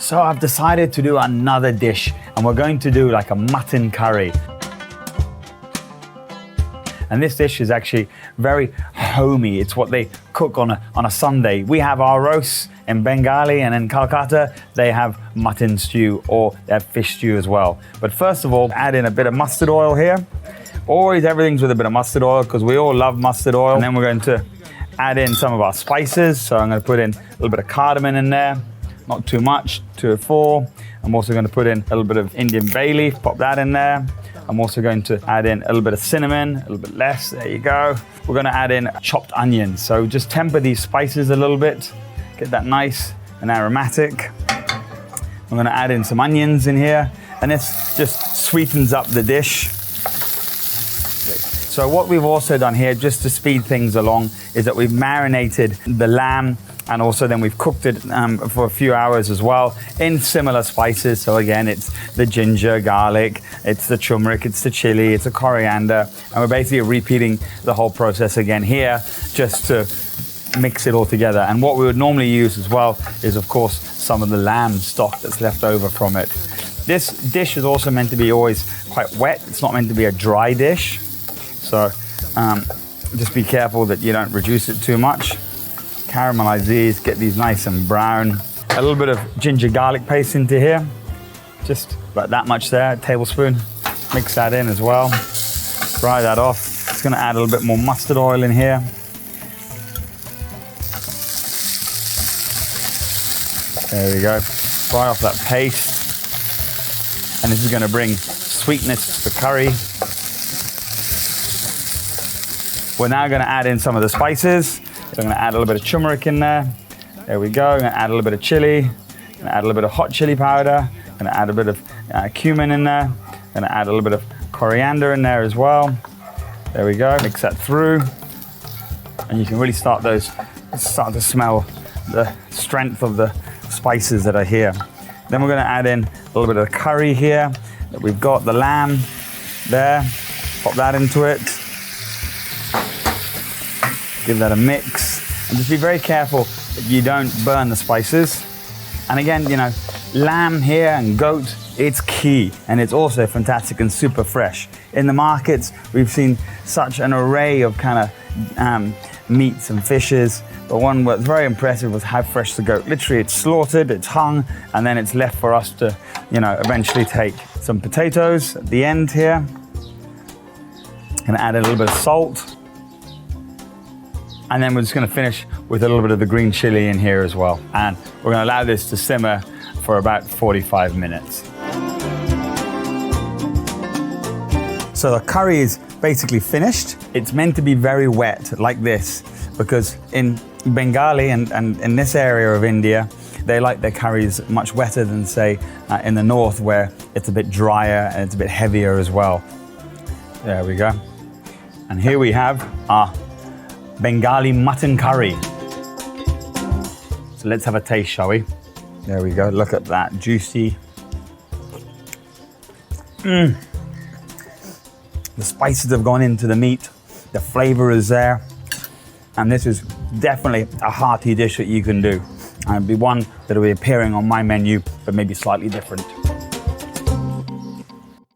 So I've decided to do another dish, and we're going to do like a mutton curry. And this dish is actually very homey. It's what they cook on a Sunday. We have our roasts in Bengali, and in Calcutta, they have mutton stew, or they have fish stew as well. But first of all, add in a bit of mustard oil here. Always everything's with a bit of mustard oil because we all love mustard oil. And then we're going to add in some of our spices. So I'm going to put in a little bit of cardamom in there. Not too much, 2 or 4. I'm also going to put in a little bit of Indian bay leaf, pop that in there. I'm also going to add in a little bit of cinnamon, a little bit less, there you go. We're going to add in chopped onions. So just temper these spices a little bit, get that nice and aromatic. I'm going to add in some onions in here, and this just sweetens up the dish. So what we've also done here, just to speed things along, is that we've marinated the lamb, and also then we've cooked it for a few hours as well in similar spices. So again, it's the ginger, garlic, it's the turmeric, it's the chili, it's the coriander. And we're basically repeating the whole process again here, just to mix it all together. And what we would normally use as well is, of course, some of the lamb stock that's left over from it. This dish is also meant to be always quite wet. It's not meant to be a dry dish. So just be careful that you don't reduce it too much. Caramelize these, get these nice and brown. A little bit of ginger garlic paste into here. Just about that much there, a tablespoon. Mix that in as well. Fry that off. Just gonna add a little bit more mustard oil in here. There we go. Fry off that paste. And this is gonna bring sweetness to the curry. We're now gonna add in some of the spices. So I'm going to add a little bit of turmeric in there. There we go. I'm going to add a little bit of chili. I'm going to add a little bit of hot chili powder. I'm going to add a bit of cumin in there. I'm going to add a little bit of coriander in there as well. There we go. Mix that through. And you can really start to smell the strength of the spices that are here. Then we're going to add in a little bit of curry here. We've got the lamb there. Pop that into it. Give that a mix, and just be very careful that you don't burn the spices. And again, you know, lamb here and goat, it's key, and it's also fantastic and super fresh. In the markets, we've seen such an array of kind of meats and fishes, but one that's very impressive was how fresh the goat. Literally, it's slaughtered, it's hung, and then it's left for us to, you know, eventually take. Some potatoes at the end here. Gonna add a little bit of salt. And then we're just going to finish with a little bit of the green chili in here as well. And we're going to allow this to simmer for about 45 minutes. So the curry is basically finished. It's meant to be very wet like this, because in Bengali and in this area of India, they like their curries much wetter than, say, in the north, where it's a bit drier and it's a bit heavier as well. There we go. And here we have our Bengali Mutton Curry. So let's have a taste, shall we? There we go, look at that, juicy. The spices have gone into the meat, the flavor is there, and this is definitely a hearty dish that you can do. And it'll be one that will be appearing on my menu, but maybe slightly different.